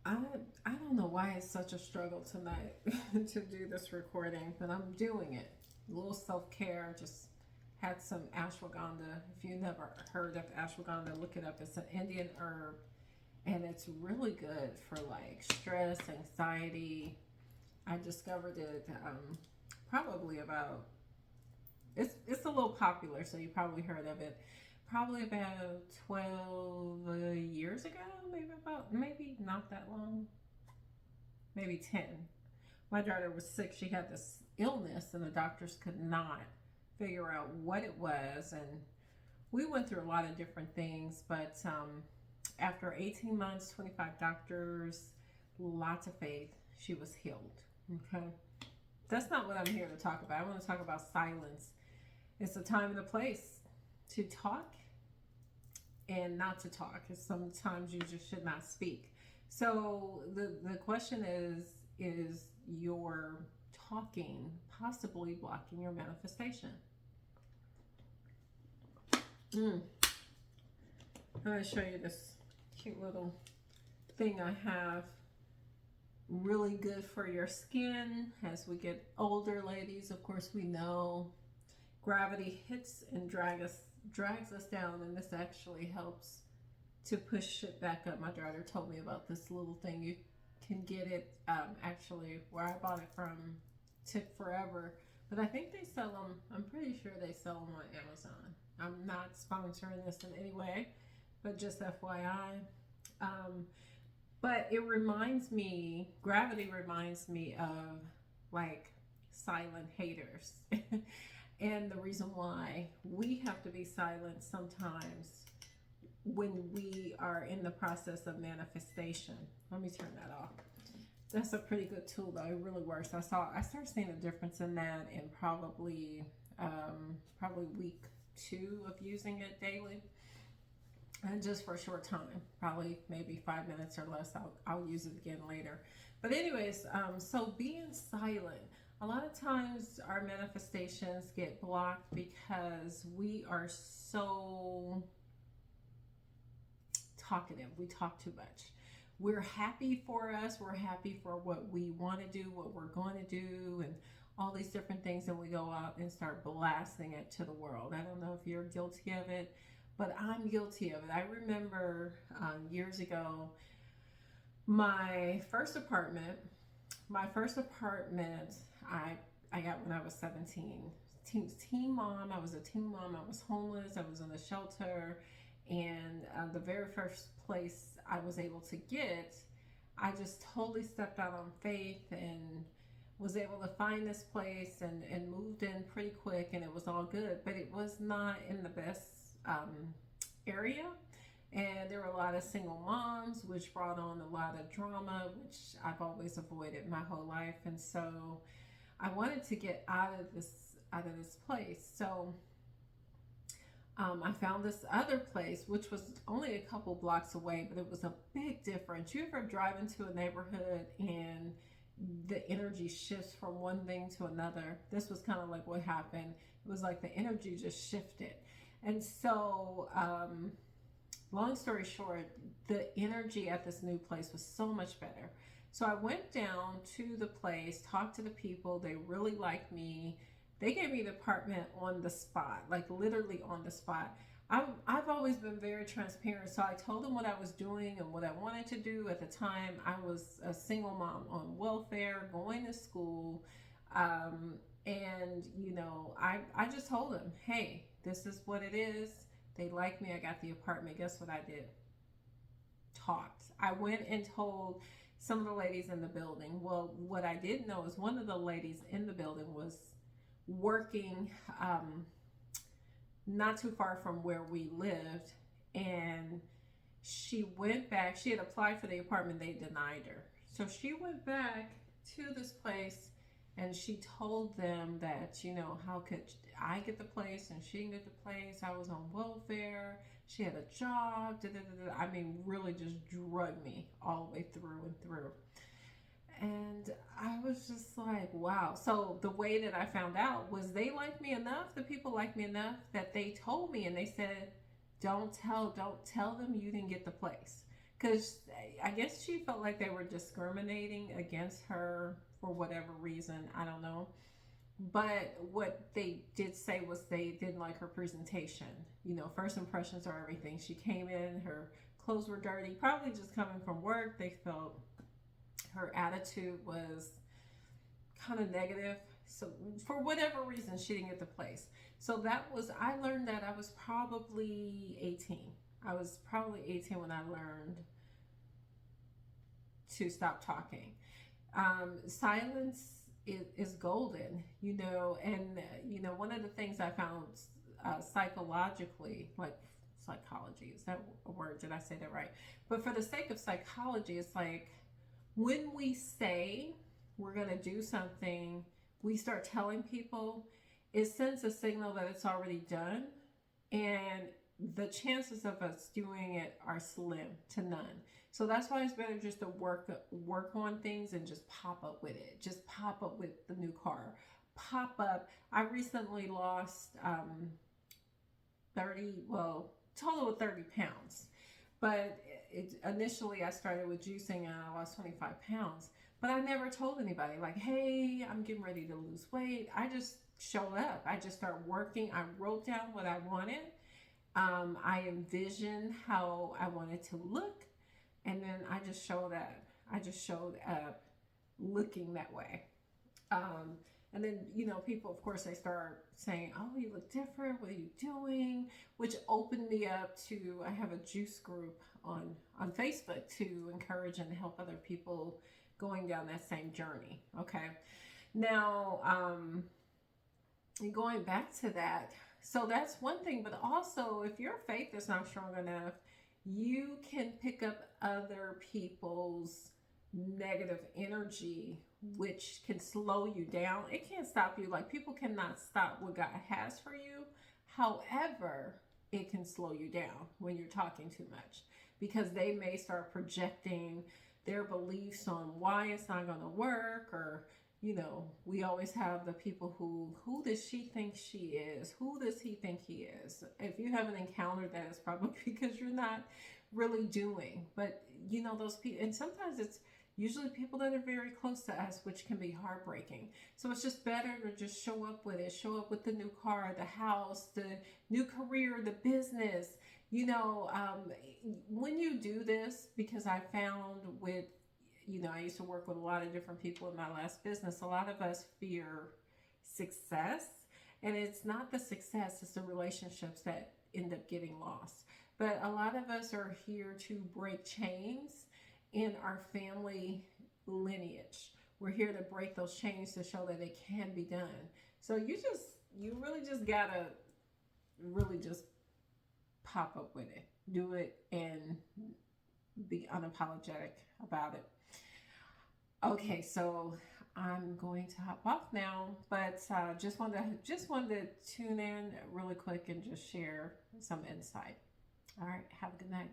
I I don't know why it's such a struggle tonight to do this recording, but I'm doing it. A little self care. Just had some ashwagandha. If you never heard of ashwagandha, look it up. It's an Indian herb, and it's really good for like stress, anxiety. I discovered it probably about it's a little popular, so you probably heard of it. Probably about 12 years ago, maybe not that long, maybe 10. My daughter was sick. She had this illness, and the doctors could not figure out what it was. And we went through a lot of different things, but after 18 months, 25 doctors, lots of faith, she was healed. Okay. That's not what I'm here to talk about. I want to talk about silence. It's the time and the place to talk and not to talk. Because sometimes you just should not speak. So the question is your talking possibly blocking your manifestation? I'm going to show you this cute little thing I have. Really good for your skin as we get older, ladies. Of course, we know gravity hits and drags us down, and this actually helps to push it back up. My daughter told me about this little thing. You can get it actually where I bought it from took forever, but I think they sell them. I'm pretty sure they sell them on Amazon. I'm not sponsoring this in any way, but just FYI. Um, but it reminds me, gravity reminds me of like silent haters. And the reason why we have to be silent sometimes when we are in the process of manifestation. Let me turn that off. That's a pretty good tool though. It really works. I started seeing a difference in that in probably week 2 of using it daily. And just for a short time, probably maybe 5 minutes or less. I'll use it again later. But anyways, so being silent. A lot of times our manifestations get blocked because we are so talkative. We talk too much. We're happy for us. We're happy for what we want to do, what we're going to do, and all these different things. And we go out and start blasting it to the world. I don't know if you're guilty of it, but I'm guilty of it. I remember years ago, my first apartment, I got when I was 17. Teen mom. I was a teen mom. I was homeless. I was in a shelter. And the very first place I was able to get, I just totally stepped out on faith and was able to find this place and moved in pretty quick, and it was all good. But it was not in the best area. And there were a lot of single moms, which brought on a lot of drama, which I've always avoided my whole life. And so I wanted to get out of this place. So I found this other place, which was only a couple blocks away, but it was a big difference. You ever drive into a neighborhood and the energy shifts from one thing to another? This was kind of like what happened. It was like the energy just shifted. And so, long story short, the energy at this new place was so much better. So I went down to the place, talked to the people. They really liked me. They gave me the apartment on the spot, like literally on the spot. I've always been very transparent, so I told them what I was doing and what I wanted to do. At the time, I was a single mom on welfare, going to school, and I just told them, hey, this is what it is. They liked me. I got the apartment. Guess what I did? Talked. I went and told some of the ladies in the building. Well, what I didn't know is one of the ladies in the building was working not too far from where we lived, and she went back. She had applied for the apartment. They denied her. So she went back to this place and she told them that, how could I get the place and she didn't get the place? I was on welfare. She had a job. Da, da, da, da. I mean, really just drugged me all the way through and through. And I was just like, wow. So the way that I found out was they liked me enough, the people liked me enough that they told me, and they said, don't tell them you didn't get the place. Because I guess she felt like they were discriminating against her for whatever reason. I don't know. But what they did say was they didn't like her presentation. You know, first impressions are everything. She came in, her clothes were dirty, probably just coming from work. They felt her attitude was kind of negative. So for whatever reason, she didn't get the place. So that was, I learned that I was probably 18. I was probably 18 when I learned to stop talking. Silence is golden, you know, and, you know, one of the things I found psychologically, like psychology, is that a word? Did I say that right? But for the sake of psychology, it's like when we say we're going to do something, we start telling people, it sends a signal that it's already done. And the chances of us doing it are slim to none. So that's why it's better just to work on things and just pop up with it. Just pop up with the new car. Pop up. I recently lost 30, well, total of 30 pounds. But initially I started with juicing and I lost 25 pounds. But I never told anybody, like, hey, I'm getting ready to lose weight. I just showed up. I just started working. I wrote down what I wanted. I envisioned how I wanted to look. And then I just showed up. I just showed up looking that way. And then, you know, people, of course, they start saying, oh, you look different. What are you doing? Which opened me up to, I have a juice group on Facebook to encourage and help other people going down that same journey. Okay. Now, going back to that, so that's one thing, but also if your faith is not strong enough, you can pick up other people's negative energy, which can slow you down. It can't stop you. Like, people cannot stop what God has for you. However, it can slow you down when you're talking too much, because they may start projecting their beliefs on why it's not going to work. Or, you know, we always have the people who does she think she is? Who does he think he is? If you haven't encountered that, it's probably because you're not really doing. But, you know, those people, and sometimes it's usually people that are very close to us, which can be heartbreaking. So it's just better to just show up with it. Show up with the new car, the house, the new career, the business. You know, when you do this, because I found with, you know, I used to work with a lot of different people in my last business. A lot of us fear success, and it's not the success, it's the relationships that end up getting lost. But a lot of us are here to break chains in our family lineage. We're here to break those chains to show that it can be done. So you really just gotta really just pop up with it. Do it and be unapologetic about it. Okay, so I'm going to hop off now, but just wanted to tune in really quick and just share some insight. All right, have a good night.